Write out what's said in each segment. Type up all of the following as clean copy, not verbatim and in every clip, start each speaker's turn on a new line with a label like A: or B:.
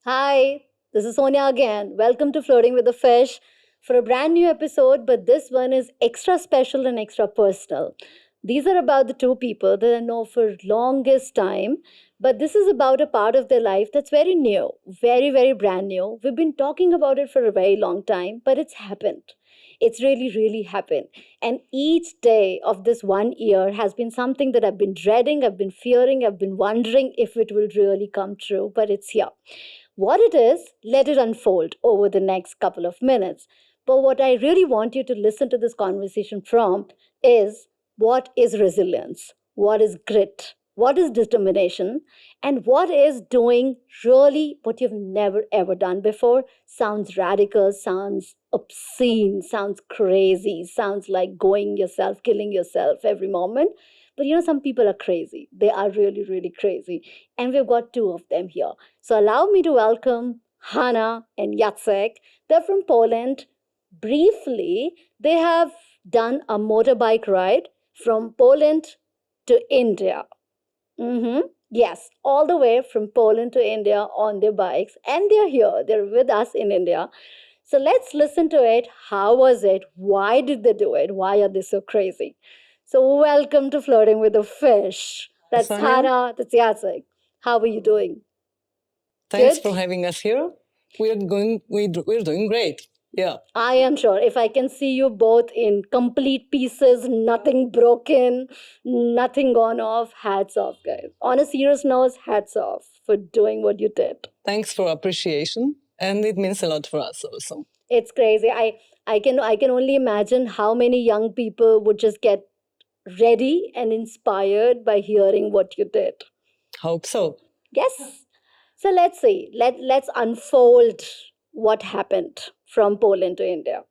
A: Hi, this is Sonia again. Welcome to Flirting with the Fish for a brand new episode, but this one is extra special and extra personal. These are about the two people that I know for longest time, but this is about a part of their life that's very new, very brand new. We've been talking about it for a very long time, but it's happened. It's really happened. And each day of this 1 year has been something that I've been dreading, I've been fearing, I've been wondering if it will really come true, but it's here. What it is, let it unfold over the next couple of minutes. But what I really want you to listen to this conversation from is what is resilience? What is grit? What is determination? And what is doing really what you've never ever done before? Sounds radical, sounds obscene, sounds crazy, sounds like going yourself, killing yourself every moment. But some people are crazy. They are really crazy. And we've got two of them here. So allow me to welcome Hanna and Jacek. They're from Poland. Briefly, they have done a motorbike ride from Poland to India. Yes, all the way from Poland to India on their bikes. And they're here. They're with us in India. So let's listen to it. How was it? Why did they do it? Why are they so crazy? So welcome to Flirting with a Fish. That's
B: Sonia,
A: Hanna. That's Jacek. How are you doing?
B: thanks
A: Good?
B: for having us here. We're doing great. Yeah.
A: I am sure. If I can see you both in complete pieces, nothing broken, nothing gone off, hats off, guys. On a serious note, hats off for doing what you did.
B: Thanks for appreciation, and it means a lot for us also.
A: It's crazy. I can only imagine how many young people would just get ready and inspired by hearing what you did.
B: Hope so.
A: Yes. So let's see. Let's unfold what happened from Poland to India.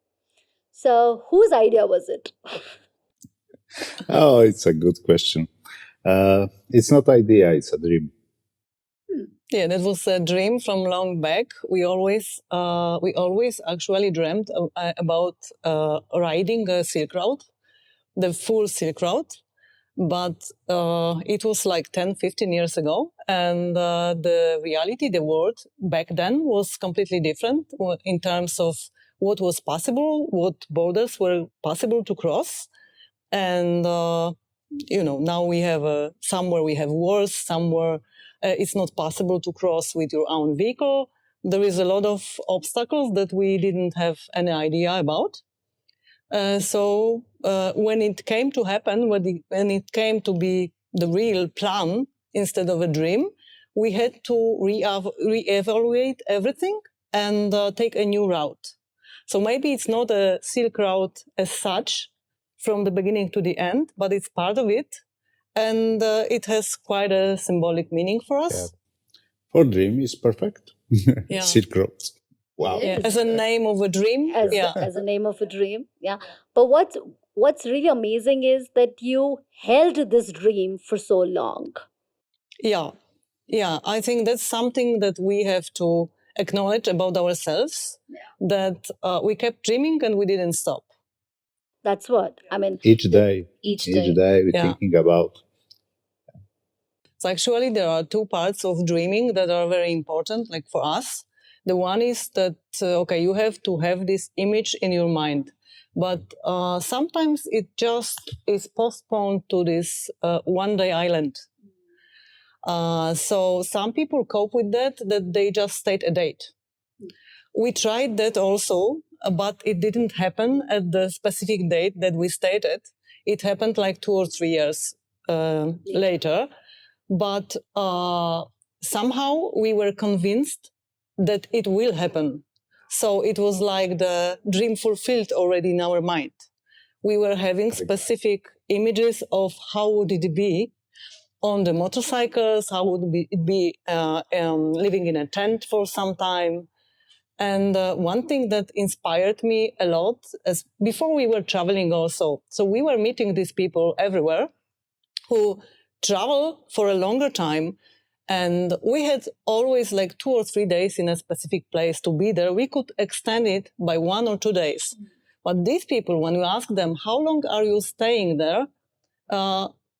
A: So whose idea was it?
C: Oh, it's a good question. It's not idea; it's a dream.
B: Yeah, that was a dream from long back. We always actually dreamt about riding a Silk Road, the full Silk Road. But it was like 10, 15 years ago. And the reality, the world back then was completely different in terms of what was possible, what borders were possible to cross. And, now we have somewhere we have wars, somewhere it's not possible to cross with your own vehicle. There is a lot of obstacles that we didn't have any idea about. So when it came to happen, when it came to be the real plan instead of a dream, we had to re-evaluate everything and take a new route. So maybe it's not a Silk Road as such from the beginning to the end, but it's part of it. And it has quite a symbolic meaning for us.
C: Yeah. For dream is perfect.
B: Yeah.
C: Silk Road. Wow.
B: Yeah, as a name of a dream.
A: As a name of a dream. Yeah. But what's really amazing is that you held this dream for so long.
B: Yeah, I think that's something that we have to acknowledge about ourselves, that we kept dreaming and we didn't stop.
A: That's what I mean.
C: Each day we're
B: Yeah.
C: thinking about.
B: So actually, there are two parts of dreaming that are very important, like for us. The one is that, you have to have this image in your mind. But sometimes it just is postponed to this one-day island. So some people cope with that they just state a date. We tried that also, but it didn't happen at the specific date that we stated. It happened like 2 or 3 years later. But somehow we were convinced that it will happen. So it was like the dream fulfilled already in our mind. We were having specific images of how would it be on the motorcycles, how would it be living in a tent for some time. And one thing that inspired me a lot is before we were traveling also. So we were meeting these people everywhere who travel for a longer time. And we had always like 2 or 3 days in a specific place to be there. We could extend it by 1 or 2 days. But these people, when you ask them, how long are you staying there?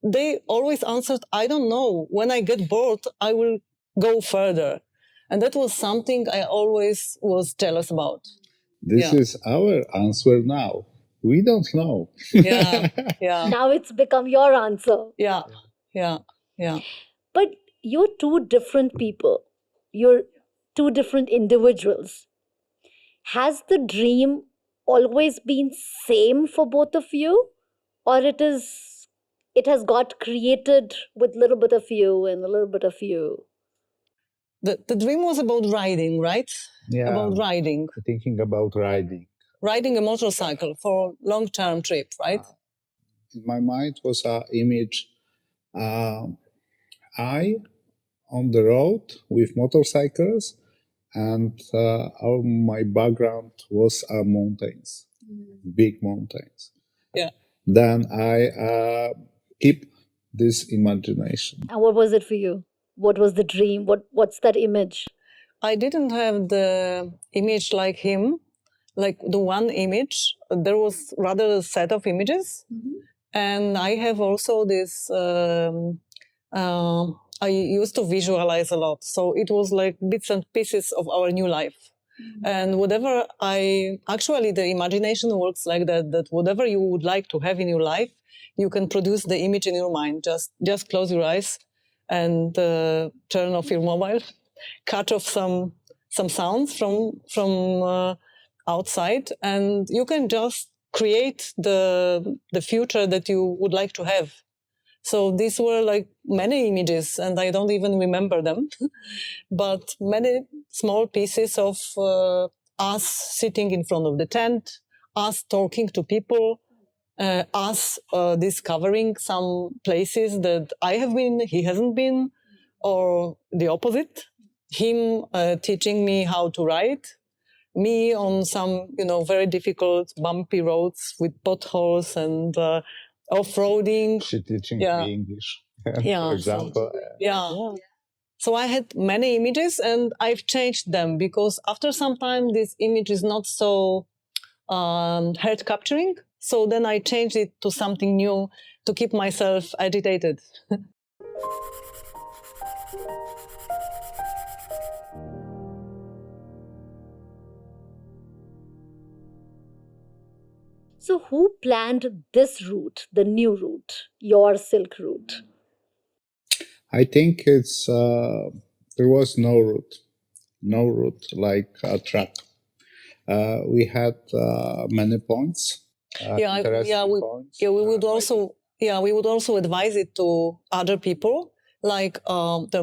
B: They always answered, I don't know. When I get bored, I will go further. And that was something I always was jealous about.
C: This is our answer now. We don't know.
B: Yeah, yeah,
A: Now it's become your answer.
B: yeah, yeah, yeah.
A: But you're two different people. You're two different individuals. Has the dream always been same for both of you, or it has got created with a little bit of you and a little bit of you?
B: The dream was about riding, right?
C: Yeah.
B: About riding.
C: Thinking about riding.
B: Riding a motorcycle for long-term trip, right?
C: In my mind was an image. I on the road with motorcycles, and my background was mountains, big mountains.
B: Yeah.
C: Then I keep this imagination.
A: And what was it for you? What was the dream? What's that image?
B: I didn't have the image like him, like the one image. There was rather a set of images. And I have also this, I used to visualize a lot. So it was like bits and pieces of our new life. And whatever actually the imagination works like that whatever you would like to have in your life, you can produce the image in your mind. Just close your eyes and turn off your mobile, cut off some sounds from outside, and you can just create the future that you would like to have. So these were like many images, and I don't even remember them, but many small pieces of us sitting in front of the tent, us talking to people, us discovering some places that I have been, he hasn't been, or the opposite. Him teaching me how to ride, me on some, very difficult, bumpy roads with potholes and off-roading.
C: She teaching
B: Yeah.
C: me English,
B: Yeah,
C: for example.
B: Yeah. So I had many images and I've changed them because after some time, this image is not so heart capturing. So then I changed it to something new to keep myself agitated.
A: So who planned this route, the new route, your silk route?
C: I think it's there was no route like a track. We had many points.
B: We would also advise it to other people, like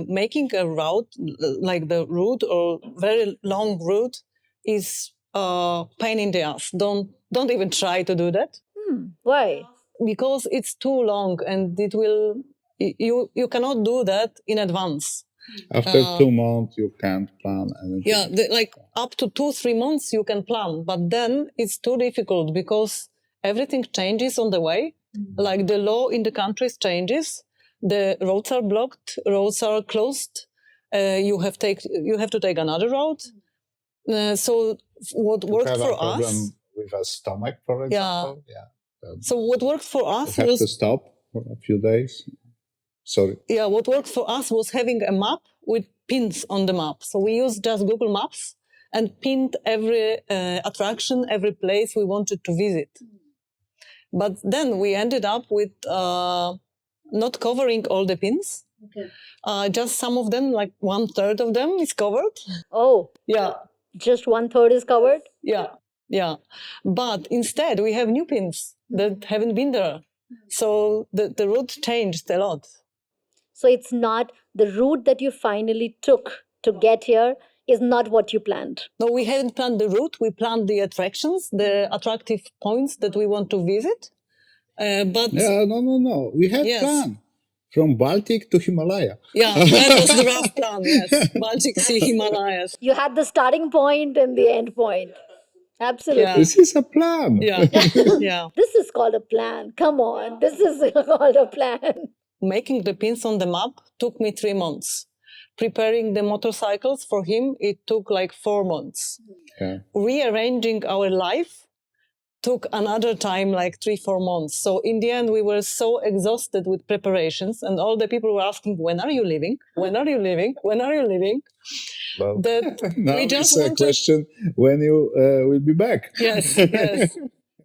B: making a route, like the route or very long route, is pain in the ass. Don't even try to do that.
A: Why?
B: Because it's too long and it will. You cannot do that in advance.
C: After 2 months, you can't plan anything.
B: Yeah, like up to 2-3 months you can plan, but then it's too difficult because everything changes on the way. Like the law in the countries changes, the roads are blocked, roads are closed. You have to take another road. So what worked
C: have
B: for
C: a problem
B: us?
C: with a stomach, for example.
B: So what worked for us
C: You have
B: was
C: to stop for a few days. Sorry.
B: Yeah, what worked for us was having a map with pins on the map. So we used just Google Maps and pinned every attraction, every place we wanted to visit. But then we ended up with not covering all the pins. Just some of them, like 1/3 of them is covered.
A: Oh,
B: Yeah,
A: just 1/3 is covered?
B: yeah. But instead we have new pins that haven't been there. So the route changed a lot.
A: So it's not the route that you finally took to get here is not what you planned.
B: No, we haven't planned the route. We planned the attractions, the attractive points that we want to visit. But
C: no. We had plan from Baltic to Himalaya.
B: Yeah, that was the rough plan. Yes, Baltic Sea, Himalayas.
A: You had the starting point and the end point. Absolutely.
B: Yeah.
C: This is a plan.
B: Yeah, yeah.
A: This is called a plan. Come on. This is called a plan.
B: Making the pins on the map took me 3 months. Preparing the motorcycles for him, it took like 4 months.
C: Yeah.
B: Rearranging our life took another time, like 3-4 months. So in the end, we were so exhausted with preparations, and all the people were asking, when are you leaving? When are you leaving? When are you leaving?
C: Well,
B: That
C: now
B: we just
C: it's a
B: wanted...
C: question when you will be back.
B: Yes, yes.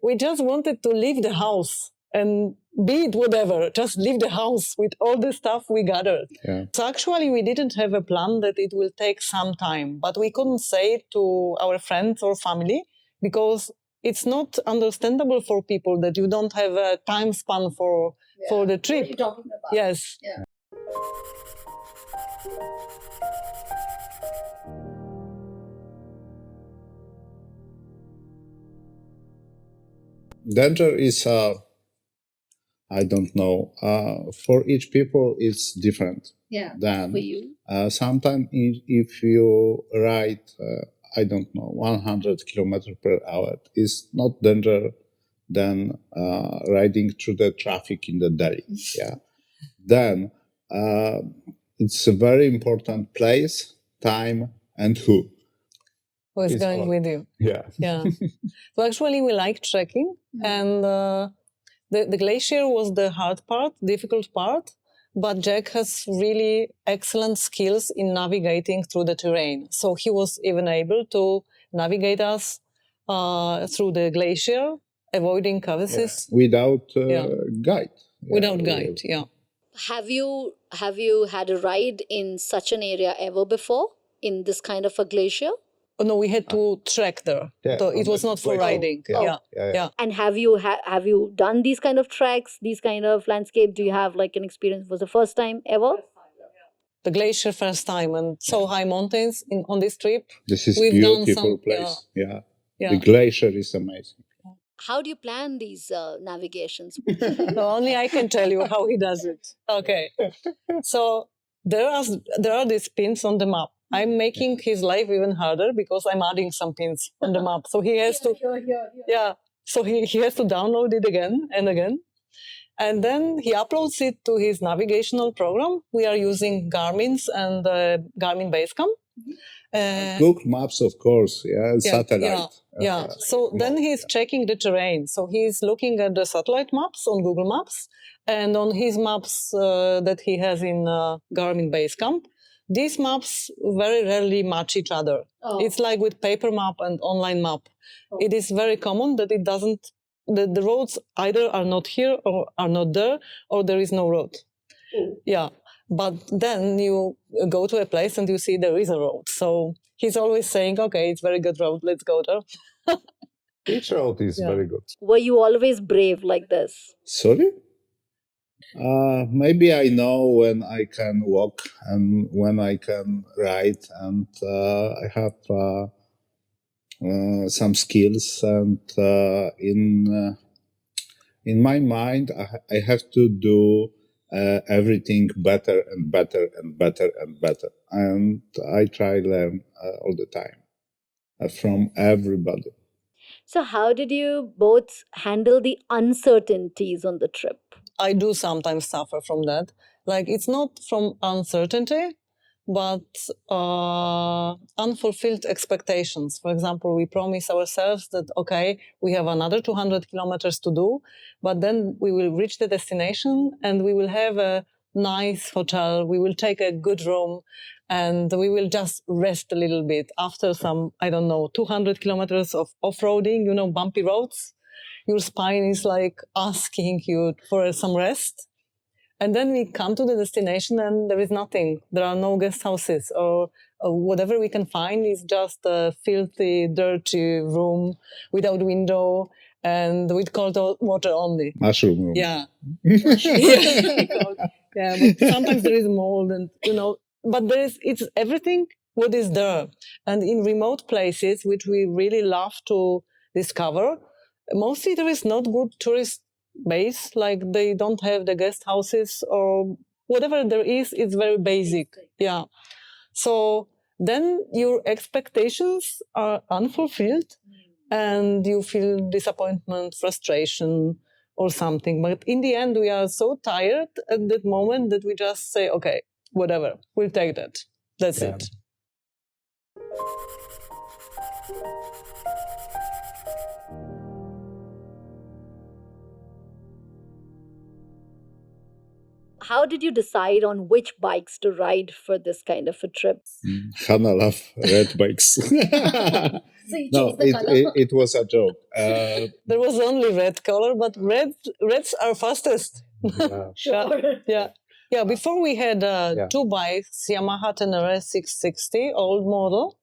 B: We just wanted to leave the house and be it whatever, just leave the house with all the stuff we gathered.
C: Yeah.
B: So actually, we didn't have a plan that it will take some time, but we couldn't say it to our friends or family because it's not understandable for people that you don't have a time span for the trip.
A: What are you talking about?
B: Yes.
A: Yeah.
C: Danger is, I don't know, for each people it's different.
A: Yeah.
C: Then
A: For you.
C: sometimes if you ride, I don't know, 100 kilometers per hour, is not danger than riding through the traffic in the Delhi. Yeah. Then it's a very important place, time, and who.
B: Who is
C: It's
B: going
C: all.
B: with you?
C: Yeah.
B: Yeah. So actually, we like trekking, and the glacier was the hard part, difficult part. But Jack has really excellent skills in navigating through the terrain. So he was even able to navigate us through the glacier, avoiding crevices.
C: Without
B: Yeah.
C: guide.
B: Without guide. Yeah.
A: Have you had a ride in such an area ever before in this kind of a glacier?
B: Oh, no, we had to trek there.
C: Yeah,
B: So it
C: on
B: was
C: the
B: not for
C: glacier.
B: riding.
C: Yeah.
B: Yeah.
C: Yeah.
B: Yeah.
A: And have you done these kind of treks, these kind of landscape? Do you have like an experience? Was the first time ever?
B: The glacier first time, and so high mountains on this trip.
C: This is
B: We've done
C: beautiful
B: some-
C: place. Yeah.
B: Yeah.
C: The glacier is amazing.
A: How do you plan these navigations?
B: No, only I can tell you how he does it. Okay. So there are these pins on the map. I'm making his life even harder because I'm adding some pins on the map. So he has to yeah. So he has to download it again and again. And then he uploads it to his navigational program. We are using Garmin's and Garmin Basecamp.
C: Google Maps, of course. Yeah. Satellite.
B: Yeah. So then he's checking the terrain. So he's looking at the satellite maps on Google Maps and on his maps that he has in Garmin Basecamp. These maps very rarely match each other.
A: Oh.
B: It's like with paper map and online map.
A: Oh.
B: It is very common that it doesn't, the roads either are not here or are not there, or there is no road.
A: Oh.
B: Yeah. But then you go to a place and you see there is a road. So he's always saying, okay, it's very good road, let's go there.
C: Each road is
B: Yeah.
C: very good.
A: Were you always brave like this?
C: Sorry? Maybe I know when I can walk and when I can ride, and I have some skills. And in my mind, I have to do everything better and better and better and better. And I try learn all the time from everybody.
A: So how did you both handle the uncertainties on the trip?
B: I do sometimes suffer from that. Like it's not from uncertainty, but unfulfilled expectations. For example, we promise ourselves that, okay, we have another 200 kilometers to do, but then we will reach the destination and we will have a nice hotel, we will take a good room, and we will just rest a little bit after some, 200 kilometers of off-roading, bumpy roads. Your spine is like asking you for some rest. And then we come to the destination and there is nothing. There are no guest houses or whatever we can find is just a filthy, dirty room without window and with cold water only.
C: Mushroom room.
B: Yeah. Yeah, but sometimes there is mold and, but it's everything what is there. And in remote places, which we really love to discover, mostly there is not good tourist base, like they don't have the guest houses or whatever there is, it's very basic. Yeah. So then your expectations are unfulfilled and you feel disappointment, frustration or something. But in the end, we are so tired at that moment that we just say, okay, whatever, we'll take that. That's it.
A: how did you decide on which bikes to ride for this kind of a trip?
C: Hanna love red bikes.
A: So you
C: No,
A: chose the color.
C: it was a joke.
B: There was only red color, but reds are fastest.
A: Sure.
B: Yeah. Before we had two bikes, Yamaha Tenere 660, old model.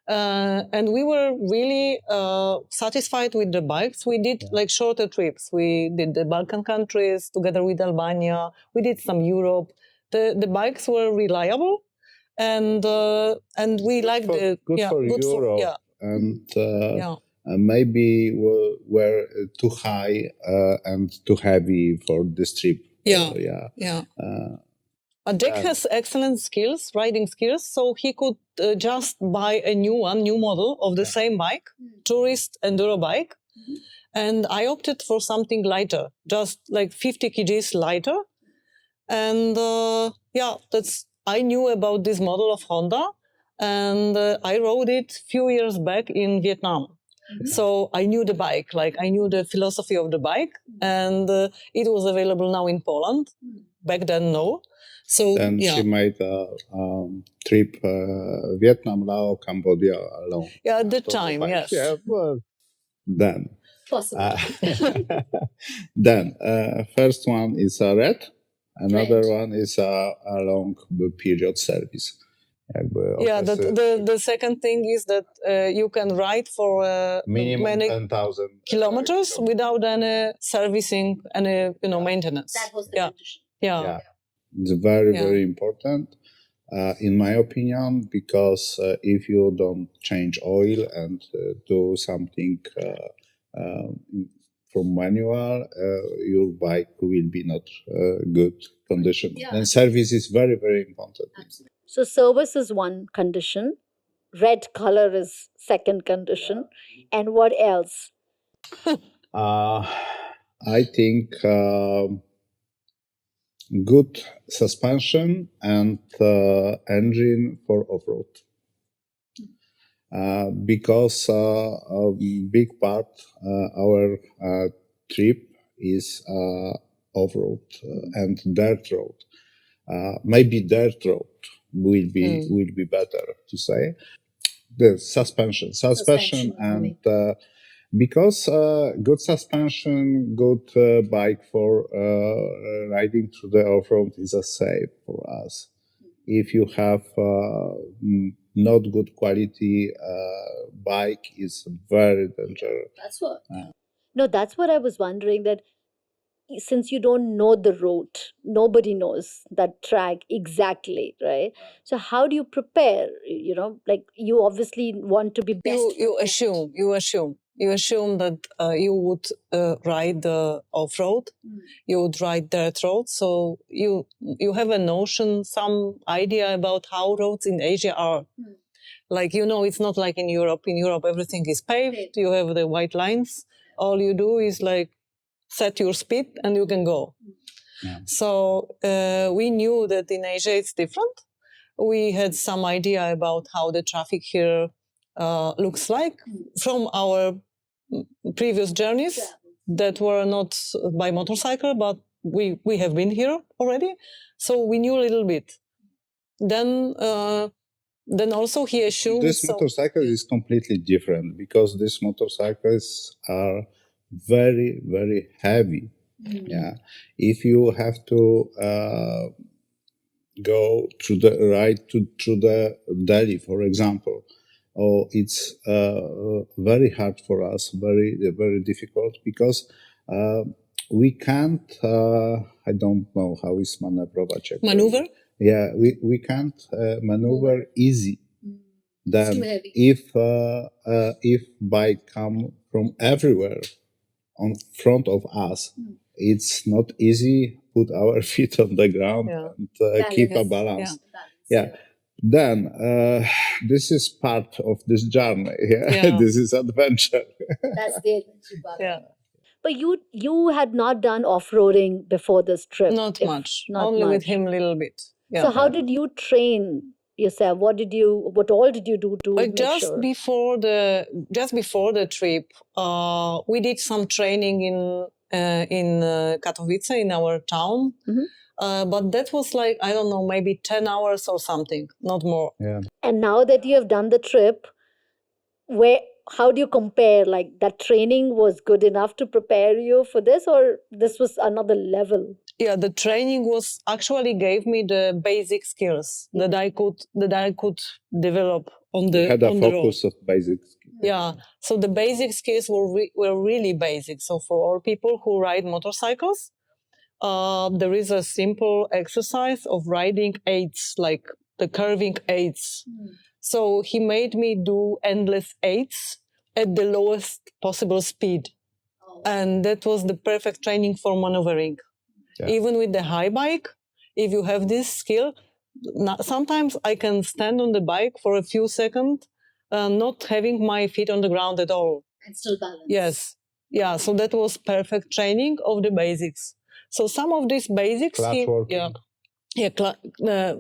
B: And we were really satisfied with the bikes. We did like shorter trips. We did the Balkan countries together with Albania. We did some Europe. The bikes were reliable, and we liked the
C: good for Europe, and maybe were too high and too heavy for this trip.
B: Jack has excellent skills, riding skills, so he could just buy a new model of the same bike, tourist enduro bike. And I opted for something lighter, just like 50 kgs lighter. And I knew about this model of Honda, and I rode it a few years back in Vietnam. So I knew the bike, like I knew the philosophy of the bike, and it was available now in Poland. Back then, no. So
C: then she made a trip Vietnam, Laos, Cambodia alone.
B: Yeah, at that time, yes.
C: Yeah, well, then.
A: Possible.
C: Then first one is a red, another one is a long period service.
B: The second thing is that you can ride for
C: minimum
B: many
C: 10,000
B: kilometers without any servicing, any maintenance.
A: That was the condition.
B: Yeah.
C: It's very, very important, in my opinion, because if you don't change oil and do something from manual, your bike will be not good condition. And service is very, very important.
A: Absolutely. So service is one condition, red color is second condition, and what else?
C: I think good suspension and engine for off-road. Because a big part our trip is off-road and dirt road. Maybe dirt road will be better to say. The suspension and because good suspension, good bike for riding through the off-road is a safe for us. If you have not good quality bike, is very dangerous.
A: That's what. No, that's what I was wondering, that since you don't know the route, nobody knows that track exactly, right? So how do you prepare? Like you obviously want to be best.
B: You assume that you would ride the off-road, you would ride dirt road, so you have a notion, some idea about how roads in Asia are. Like, it's not like in Europe. In Europe, everything is paved, you have the white lines. All you do is like set your speed and you can go. So we knew that in Asia it's different. We had some idea about how the traffic here looks like from our previous journeys that were not by motorcycle, but we have been here already, so we knew a little bit. Then also he assumed
C: this motorcycle is completely different, because these motorcycles are very, very heavy. If you have to go through the Delhi, for example, it's very hard for us, very, very difficult, because we can't, I don't know how is manewrować.
B: Maneuver?
C: Yeah, we can't maneuver easy. Then if bike come from everywhere on front of us, it's not easy put our feet on the ground and keep a balance. Then this is part of this journey. This is adventure.
A: That's the adventure part. But you had not done off-roading before this trip.
B: Not much. Only with him a little bit.
A: So how did you train yourself? What all did you do to make sure?
B: Before the trip, we did some training in Katowice, in our town. But that was like, I don't know, maybe 10 hours or something, not more.
C: Yeah.
A: And now that you have done the trip, where how do you compare? Like that training was good enough to prepare you for this, or this was another level?
B: Yeah, the training was actually gave me the basic skills that I could develop on the
C: Had a
B: on the road.
C: focus of basics.
B: Yeah, so the basic skills were really basic. So for all people who ride motorcycles, there is a simple exercise of riding eights, like the curving eights. So he made me do endless eights at the lowest possible speed. And that was the perfect training for maneuvering.
C: Yeah.
B: Even with the high bike, if you have this skill, sometimes I can stand on the bike for a few seconds, not having my feet on the ground at all.
A: And still balance.
B: Yes. Yeah, so that was perfect training of the basics. So some of these basics,
C: Clutch working.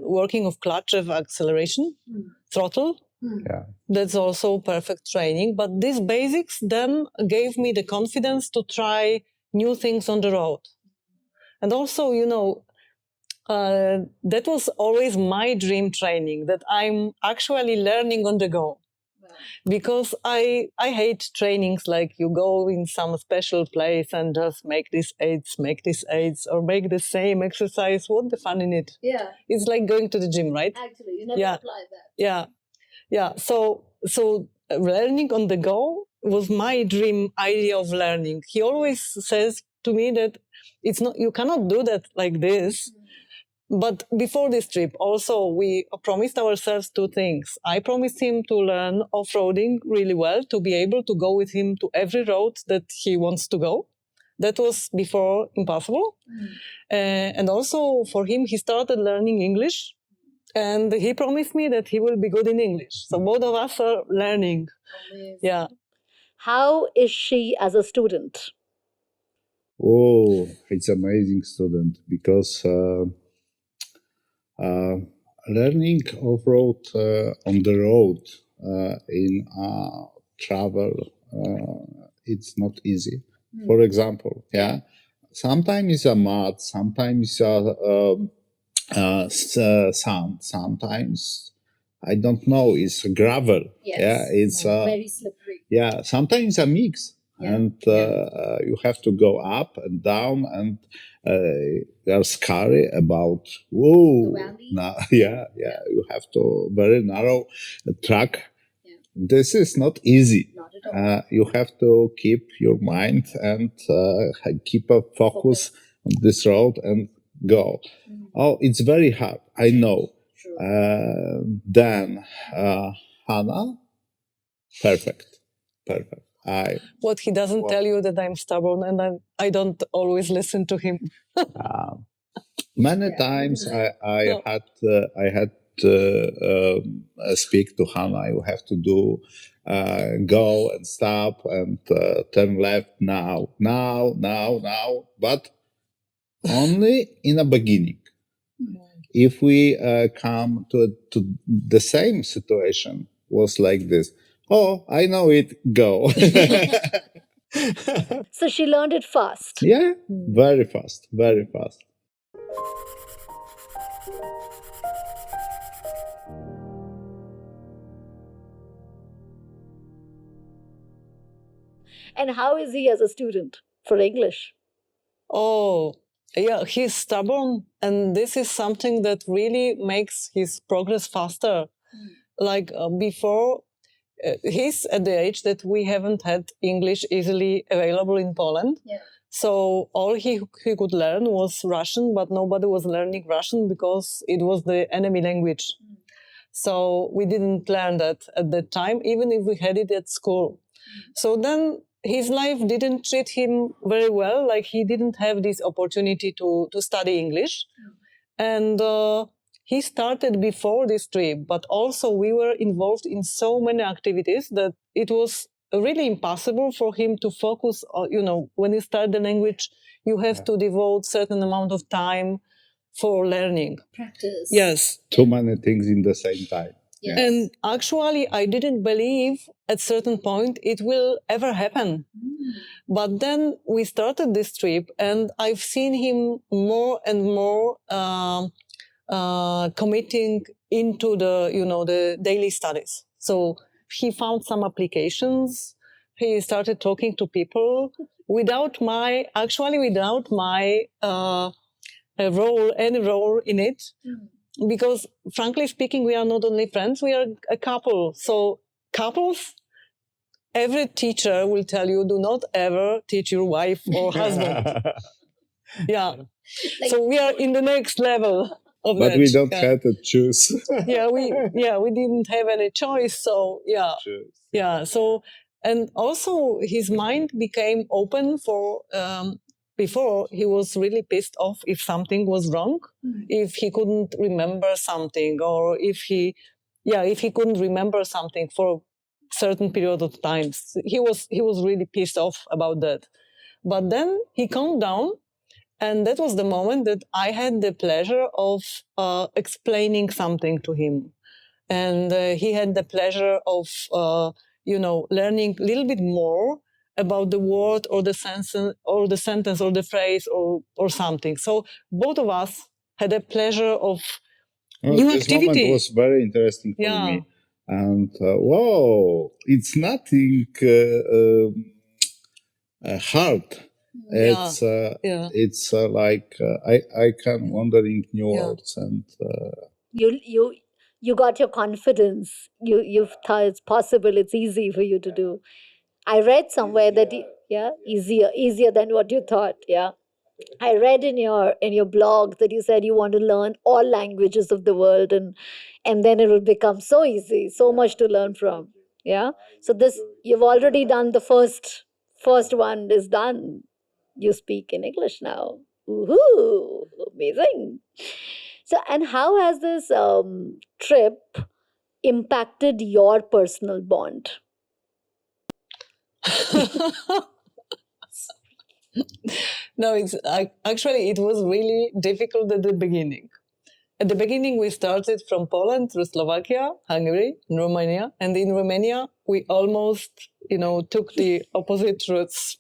B: working of clutch, of acceleration, throttle.
C: Yeah.
B: That's also perfect training. But these basics then gave me the confidence to try new things on the road. And also, that was always my dream training, that I'm actually learning on the go. Because I hate trainings like you go in some special place and just make this aids, or make the same exercise. What the fun in it?
A: Yeah.
B: It's like going to the gym, right?
A: Actually, you never
B: Yeah.
A: apply that.
B: Yeah. Yeah. So learning on the go was my dream idea of learning. He always says to me that you cannot do that like this. But before this trip, also, we promised ourselves two things. I promised him to learn off-roading really well, to be able to go with him to every road that he wants to go. That was before impossible. And also for him, he started learning English. And he promised me that he will be good in English. So both of us are learning.
A: Amazing.
B: Yeah.
A: How is she as a student?
C: Oh, it's amazing student because learning off-road on the road in travel, it's not easy. For example, yeah, sometimes it's a mud, sometimes sand, sometimes I don't know, it's gravel.
A: Yes.
C: Yeah, it's
A: Very slippery.
C: yeah, sometimes a mix.
A: Yeah.
C: And you have to go up and down, and they're scary about whoa.
A: The valley?
C: Yeah, you have to very narrow track.
A: Yeah.
C: This is not easy.
A: Not at all.
C: You have to keep your mind and keep a focus on this road and go. Oh, it's very hard. I know.
A: True.
C: Then Hanna, perfect.
B: What he doesn't tell you that I'm stubborn and I don't always listen to him.
C: Many times I had speak to Hanna. You have to do go and stop and turn left now, but only in the beginning. If we come to the same situation, was like this. Oh, I know it. Go.
A: So she learned it fast.
C: Yeah, very fast, very fast.
A: And how is he as a student for English?
B: Oh, yeah, he's stubborn. And this is something that really makes his progress faster. Like before, he's at the age that we haven't had English easily available in Poland.
A: Yeah.
B: So all he could learn was Russian, but nobody was learning Russian because it was the enemy language. So we didn't learn that at that time, even if we had it at school. So then his life didn't treat him very well. Like he didn't have this opportunity to study English. And he started before this trip, but also we were involved in so many activities that it was really impossible for him to focus on, when you start the language, you have to devote certain amount of time for learning.
A: Practice.
B: Yes.
C: Too many things in the same time.
A: Yes.
B: And actually, I didn't believe at certain point it will ever happen. But then we started this trip, and I've seen him more and more committing into the daily studies. So he found some applications. He started talking to people without my any role in it. Because frankly speaking, we are not only friends, we are a couple. So couples, every teacher will tell you, do not ever teach your wife or husband. Yeah. So we are in the next level of
C: But
B: that.
C: we don't have to choose.
B: we didn't have any choice. So yeah. So, and also his mind became open for, before he was really pissed off if something was wrong, if he couldn't remember something, or if he couldn't remember something for a certain period of time. He was really pissed off about that. But then he calmed down, and that was the moment that I had the pleasure of explaining something to him. And he had the pleasure of, learning a little bit more about the word or the sentence or the phrase or something. So both of us had a pleasure of new
C: This
B: activity.
C: moment was very interesting for me. And whoa, it's nothing hard. It's like I can wandering new worlds, and
A: you got your confidence. You thought it's possible. It's easy for you to do. I read somewhere that easier than what you thought. Yeah. I read in your blog that you said you want to learn all languages of the world, and then it will become so easy, so much to learn from. Yeah. So this, you've already done the first one is done. You speak in English now. Woohoo! Amazing. So, and how has this trip impacted your personal bond?
B: No, actually, it was really difficult at the beginning. At the beginning, we started from Poland through Slovakia, Hungary, and Romania. And in Romania, we almost, took the opposite routes.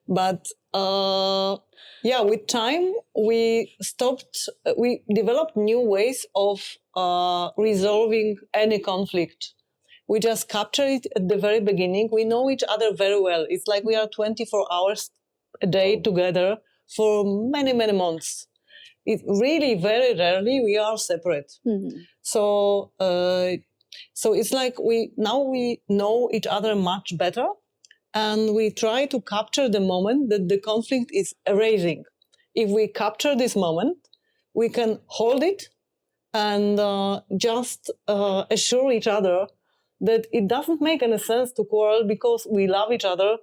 B: But with time, we developed new ways of resolving any conflict. We just capture it at the very beginning. We know each other very well. It's like we are 24 hours a day together for many, many months. It really very rarely we are separate. So it's like we know each other much better, and we try to capture the moment that the conflict is arising. If we capture this moment, we can hold it and just assure each other that it doesn't make any sense to quarrel because we love each other,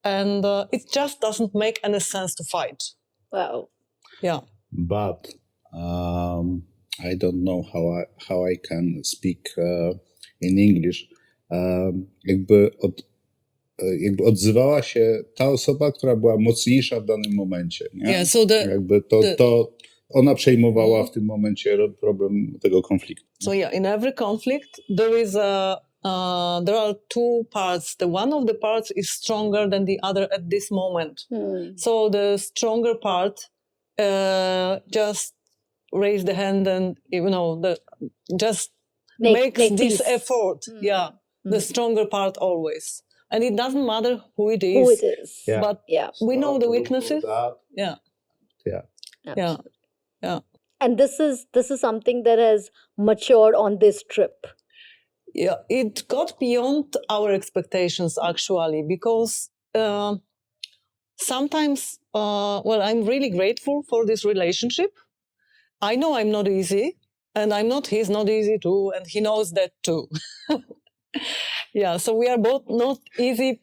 B: and it just doesn't make any sense to fight.
A: Wow.
B: Yeah.
C: But I don't know how I can speak in English. Jakby odzywała się ta osoba, która była mocniejsza w danym momencie. Nie?
B: Yeah, so
C: to ona przejmowała w tym momencie problem tego konfliktu.
B: So in every conflict there are two parts. One of the parts is stronger than the other at this moment. So the stronger part just raise the hand and just makes this peace. Effort. The stronger part always, and it doesn't matter who it is. But we know the weaknesses.
A: And this is something that has matured on this trip.
B: Yeah, it got beyond our expectations actually, because sometimes, I'm really grateful for this relationship. I know I'm not easy, and he's not easy too, and he knows that too. Yeah, so we are both not easy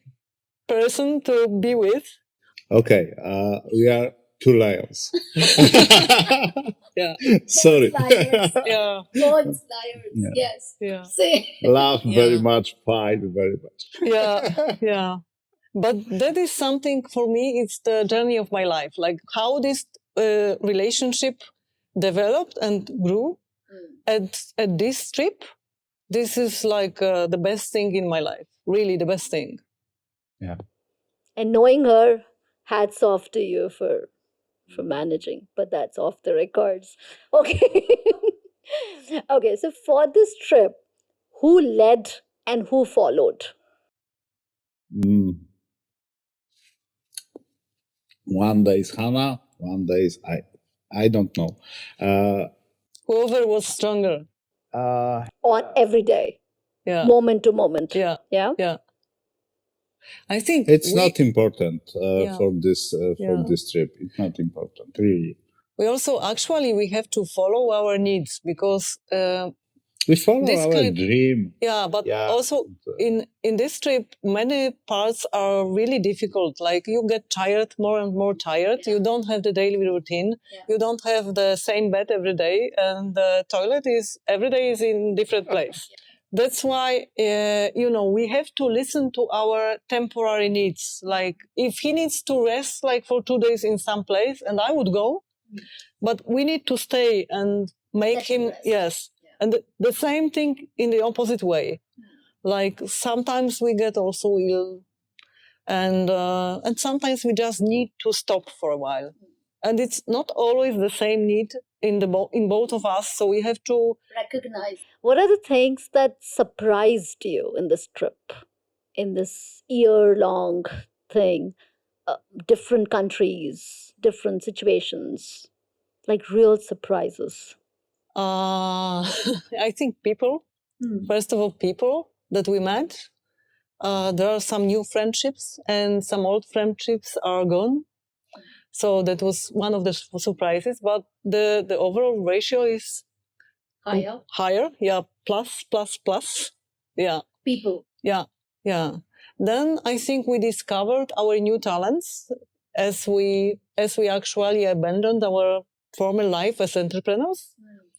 B: person to be with.
C: Okay, we are two lions.
B: Yeah.
C: Sorry.
B: Yeah.
A: Both liars. Yes.
B: Yeah.
C: Laugh very much, fight very much.
B: Yeah. But that is something for me, it's the journey of my life. Like how this relationship developed and grew at this trip This is like the best thing in my life. Really, the best thing.
C: Yeah.
A: And knowing her, hats off to you for managing, but that's off the records. Okay. Okay, so for this trip, who led and who followed?
C: Mm. One day is Hannah, one day is I. I don't know.
B: Whoever was stronger.
A: On every day,
B: Yeah.
A: moment to moment.
B: Yeah.
A: Yeah.
B: Yeah. I think
C: It's not important
B: Yeah.
C: for this
B: Yeah.
C: trip. It's not important, really.
B: we also actually we have to follow our needs because
C: We follow
B: this
C: our
B: clip-
C: dream.
B: yeah, but
C: Yeah.
B: also in this trip many parts are really difficult. Like you get tired, more and more tired. You don't have the daily routine. You don't have the same bed every day, and the toilet is every day is in different place. That's why we have to listen to our temporary needs. Like if he needs to rest like for 2 days in some place, and I would go, but we need to stay and make
A: Let him
B: him
A: rest.
B: yes. And the same thing in the opposite way. Like sometimes we get also ill, and sometimes we just need to stop for a while. And it's not always the same need in both of us, so we have to
A: Recognize. What are the things that surprised you in this trip, in this year-long thing? Different countries, different situations, like real surprises.
B: I think people. First of all, people that we met. There are some new friendships, and some old friendships are gone. So that was one of the surprises. But the overall ratio is higher. Yeah, plus. Yeah.
A: People.
B: Yeah. Then I think we discovered our new talents as we actually abandoned our former life as entrepreneurs.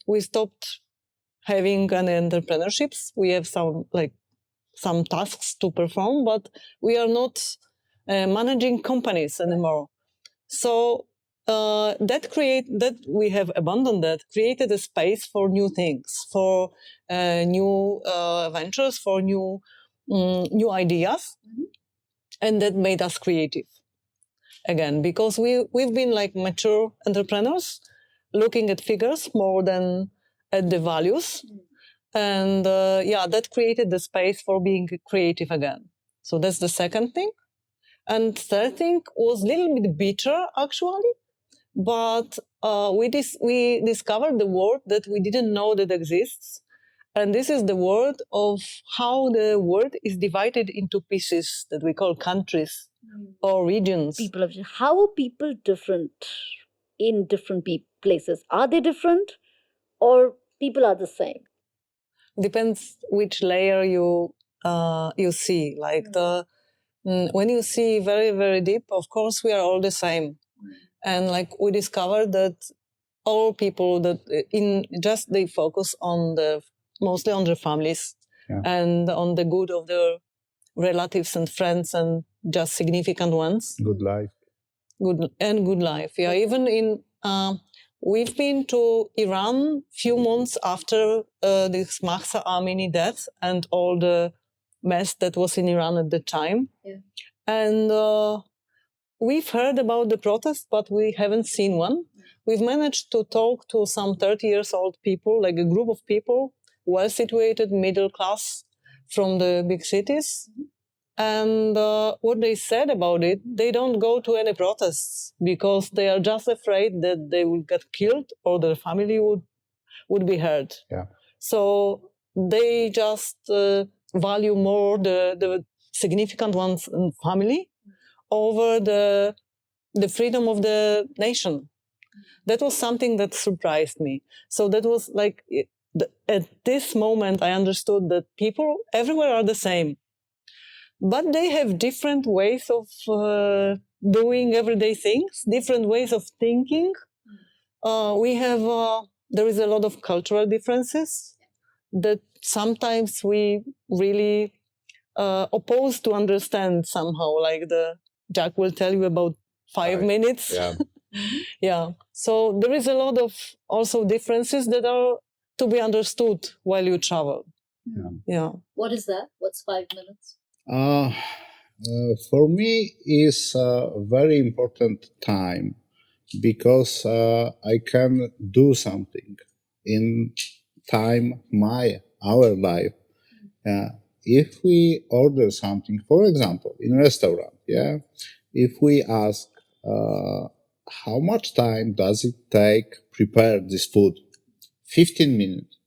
B: We stopped having any entrepreneurships. We have some tasks to perform, but we are not managing companies anymore. So that we have abandoned that, created a space for new things, for new ventures, for new ideas, and that made us creative again, because we've been like mature entrepreneurs, looking at figures more than at the values. And that created the space for being creative again. So that's the second thing. And third thing was a little bit bitter, actually. But we discovered the word that we didn't know that exists. And this is the word of how the world is divided into pieces that we call countries or regions.
A: People of how are people different in different places? Are they different, or people are the same?
B: Depends which layer you see. Like when you see very, very deep, of course we are all the same. And like we discovered that all people that they focus on mostly on their families.
C: Yeah.
B: And on the good of their relatives and friends and just significant ones.
C: Good life.
B: Good life. Yeah, even in we've been to Iran few months after this Mahsa Amini death and all the mess that was in Iran at the time.
A: Yeah.
B: And we've heard about the protest, but we haven't seen one. We've managed to talk to some 30 years old people, like a group of people, well situated, middle class from the big cities. And what they said about it, they don't go to any protests because they are just afraid that they will get killed or their family would be hurt.
C: Yeah.
B: So they just value more the significant ones in family over the freedom of the nation. That was something that surprised me. So that was like, at this moment, I understood that people everywhere are the same. But they have different ways of doing everyday things, different ways of thinking. There is a lot of cultural differences that sometimes we really oppose to understand somehow. Like Jack will tell you about 5 minutes.
C: Yeah.
B: Yeah. So there is a lot of also differences that are to be understood while you travel. Yeah.
A: What is that? What's 5 minutes?
C: For me, is a very important time because I can do something in our life. If we order something, for example, in a restaurant, if we ask how much time does it take prepare this food, 15 minutes.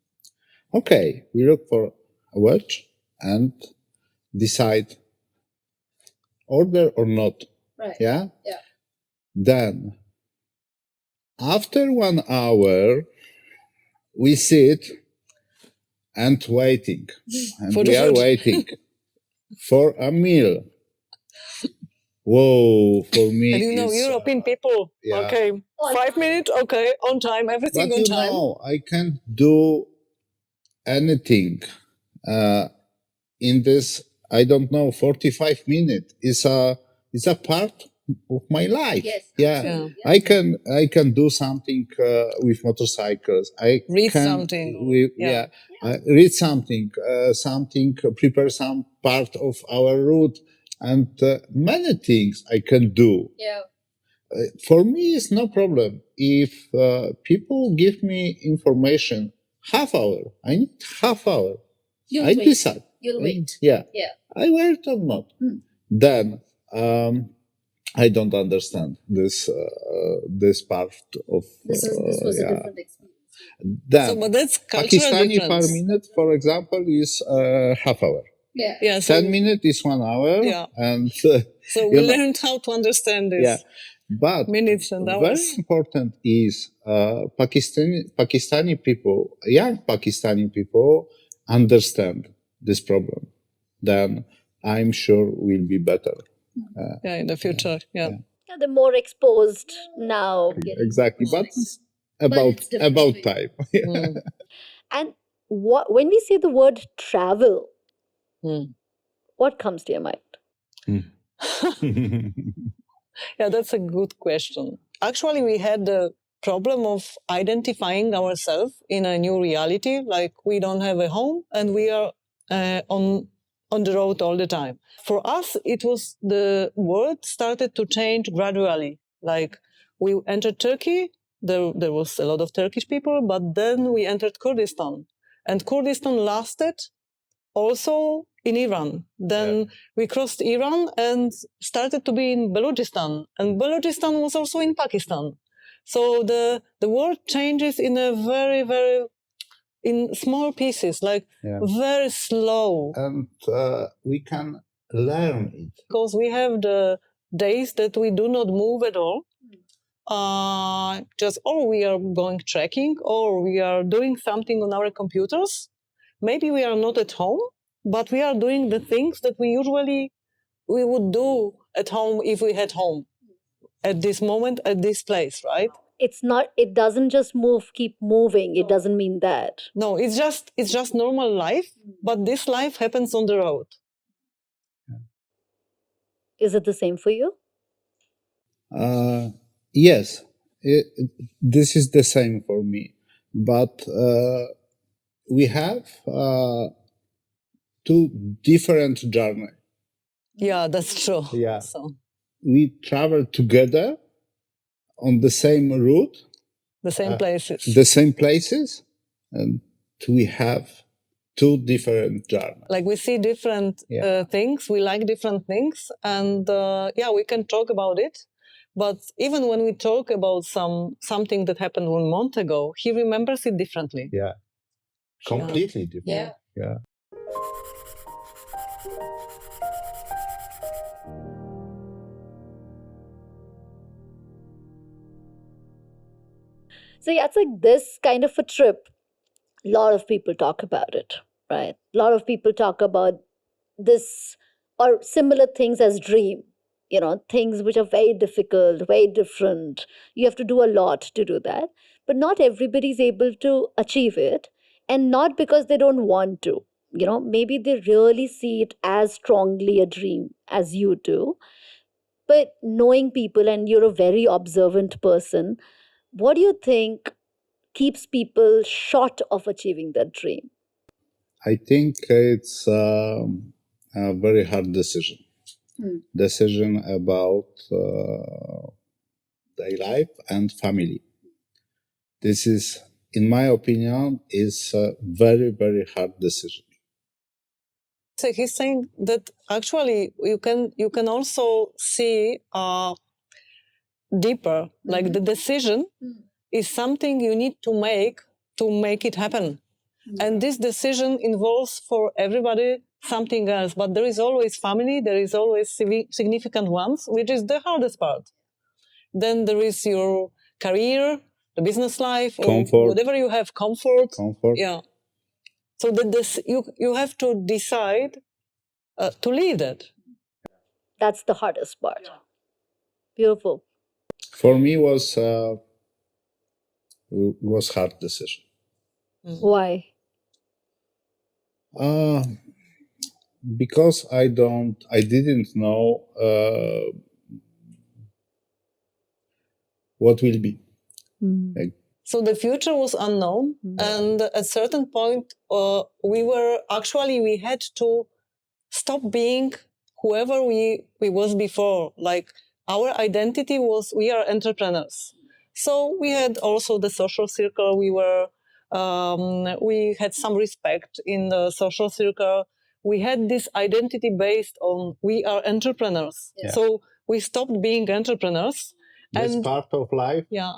C: Okay, we look for a watch and decide order or not.
A: Right.
C: Yeah.
A: Yeah.
C: Then after 1 hour, we sit and waiting, and
B: For the
C: we are
B: food.
C: waiting for a meal. Whoa, for me,
B: And
C: is,
B: European people,
C: yeah.
B: okay, 5 minutes, okay, on time, everything
C: But
B: on time.
C: I can't do anything in this. I don't know. 45 minutes is a part of my life.
A: Yes.
C: Yeah.
A: Absolutely.
C: I can do something with motorcycles. I
B: Read
C: can
B: something.
C: read something, prepare some part of our route, and many things I can do.
A: Yeah.
C: For me, it's no problem if people give me information. Half hour. I need half hour.
A: You'll
C: I
A: wait.
C: decide.
A: You'll wait.
C: Yeah.
A: Yeah.
C: I wait or not. Then I don't understand this part of.
A: This was a different experience.
C: Then
B: But that's cultural
C: Pakistani per
B: difference.
C: minute, for example, is half hour.
A: Yeah.
B: Yeah, so,
C: 10 minutes is 1 hour.
B: Yeah.
C: And
B: so we learned how to understand this.
C: yeah. But
B: Minutes and
C: very
B: hours.
C: important is Pakistani people, young Pakistani people, understand this problem. Then I'm sure we'll be better.
B: Yeah, in the future. Yeah.
A: Yeah, they're more exposed now.
C: Exactly, but it's
A: it's different.
C: about time.
A: And when we say the word travel,
B: Mm.
A: what comes to your mind?
B: Yeah, that's a good question. Actually, we had the problem of identifying ourselves in a new reality. Like we don't have a home and we are on the road all the time. For us, it was the world started to change gradually. Like we entered Turkey, there was a lot of Turkish people, but then we entered Kurdistan. And Kurdistan lasted also in Iran. Then we crossed Iran and started to be in Balochistan. And Balochistan was also in Pakistan. So the world changes in a very, very, in small pieces, like very slow.
C: And we can learn it.
B: Because we have the days that we do not move at all. Just or we are going trekking or we are doing something on our computers. Maybe we are not at home, but we are doing the things that we would do at home if we had home at this moment, at this place, right?
A: It doesn't just keep moving. It doesn't mean that.
B: No, it's just normal life, but this life happens on the road.
A: Is it the same for you?
C: Yes, this is the same for me. But we have two different journeys.
B: Yeah, that's true.
C: Yeah.
B: So
C: we travel together on the same route.
B: The same places.
C: The same places. And we have two different journeys.
B: Like we see different things, we like different things, and we can talk about it. But even when we talk about something that happened 1 month ago, he remembers it differently.
C: Yeah, completely different. Yeah.
A: So yeah, it's like this kind of a trip. A lot of people talk about it, right? A lot of people talk about this or similar things as dream. Things which are very difficult, very different. You have to do a lot to do that. But not everybody's able to achieve it. And not because they don't want to. Maybe they really see it as strongly a dream as you do. But knowing people, and you're a very observant person, what do you think keeps people short of achieving that dream?
C: I think it's a very hard decision. Decision about their life and family. This is, in my opinion, is a very, very hard decision.
B: So he's saying that actually you can also see deeper, like the decision is something you need to make it happen. And this decision involves for everybody something else. But there is always family, there is always significant ones, which is the hardest part. Then there is your career, the business life,
C: Comfort.
B: or whatever you have, comfort.
C: Comfort.
B: Yeah. So that this you have to decide to leave that.
A: That's the hardest part. Beautiful.
C: For me, was hard decision.
A: Why?
C: Because I didn't know what will be. Like,
B: so the future was unknown, and at a certain point, we had to stop being whoever we was before. Like our identity was we are entrepreneurs. So we had also the social circle. We had some respect in the social circle. We had this identity based on we are entrepreneurs.
C: Yeah.
B: So we stopped being entrepreneurs.
C: this part of life,
B: Yeah.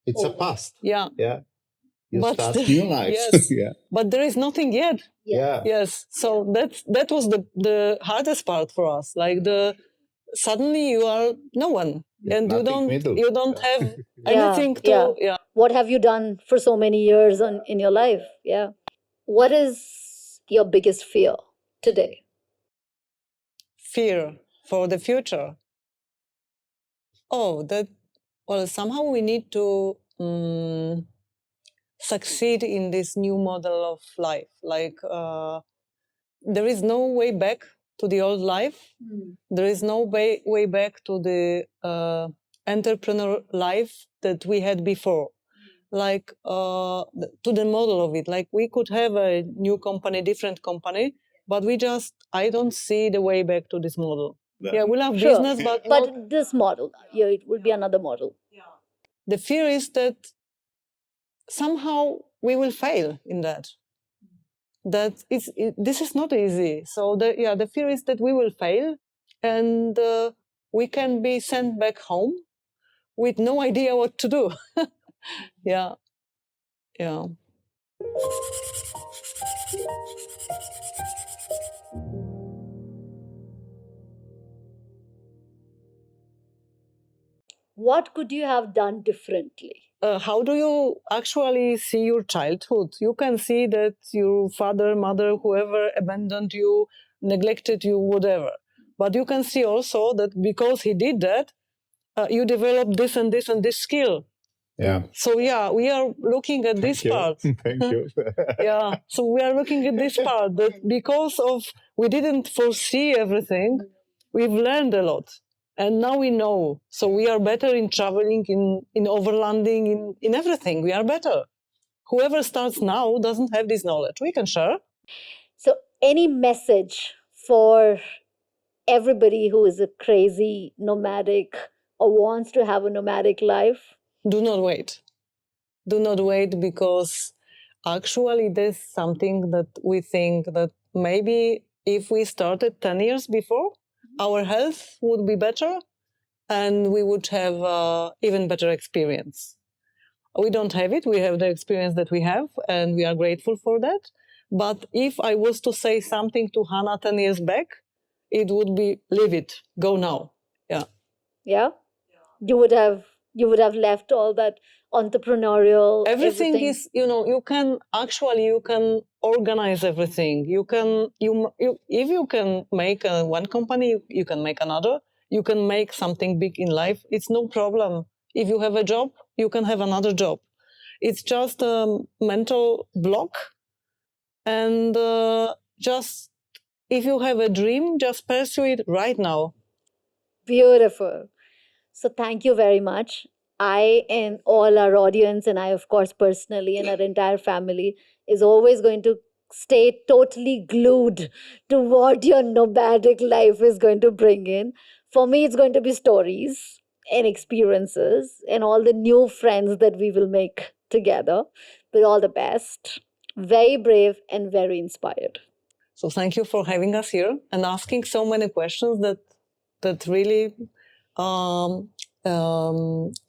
C: it's a past.
B: Yeah.
C: Yeah. You
B: But
C: start
B: the-
C: new life.
B: yes.
C: Yeah.
B: But there is nothing yet.
C: Yeah.
B: Yes. So that was the hardest part for us. Like suddenly you are no one, and you don't have anything to. Yeah.
A: What have you done for so many years in your life? Yeah. What is your biggest fear today?
B: Fear for the future. Oh, somehow we need to succeed in this new model of life. Like there is no way back to the old life. There is no way back to the entrepreneur life that we had before. Like to the model of it. Like we could have a new company, different company, but I don't see the way back to this model. Yeah, we'll have
A: Sure.
B: business, but
A: This model, yeah, it will be another model.
B: the fear is that somehow we will fail in that. This is not easy. So the fear is that we will fail, and we can be sent back home with no idea what to do. Yeah.
A: What could you have done differently?
B: How do you actually see your childhood? You can see that your father, mother, whoever abandoned you, neglected you, whatever. But you can see also that because he did that, you developed this and this and this skill.
C: Yeah.
B: So yeah, we are looking at this part.
C: Thank you.
B: Yeah. So we are looking at this part that because of we didn't foresee everything, we've learned a lot. And now we know. So we are better in traveling, in overlanding, in everything. We are better. Whoever starts now doesn't have this knowledge. We can share.
A: So, any message for everybody who is a crazy nomadic or wants to have a nomadic life?
B: Do not wait. Do not wait, because actually there's something that we think that maybe if we started 10 years before, our health would be better and we would have even better experience. We don't have it. We have the experience that we have, and we are grateful for that. But if I was to say something to Hanna 10 years back, it would be leave it, go now. Yeah.
A: Yeah. You would have left all that entrepreneurial
B: Everything is, you can organize everything. If you can make one company, you can make another. You can make something big in life. It's no problem. If you have a job, you can have another job. It's just a mental block. And just, if you have a dream, just pursue it right now.
A: Beautiful. So thank you very much. I and all our audience, and I, of course, personally, and our entire family is always going to stay totally glued to what your nomadic life is going to bring in. For me, it's going to be stories and experiences and all the new friends that we will make together. But all the best. Very brave and very inspired.
B: So thank you for having us here and asking so many questions that really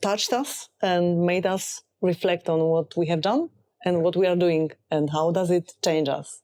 B: touched us and made us reflect on what we have done and what we are doing and how does it change us.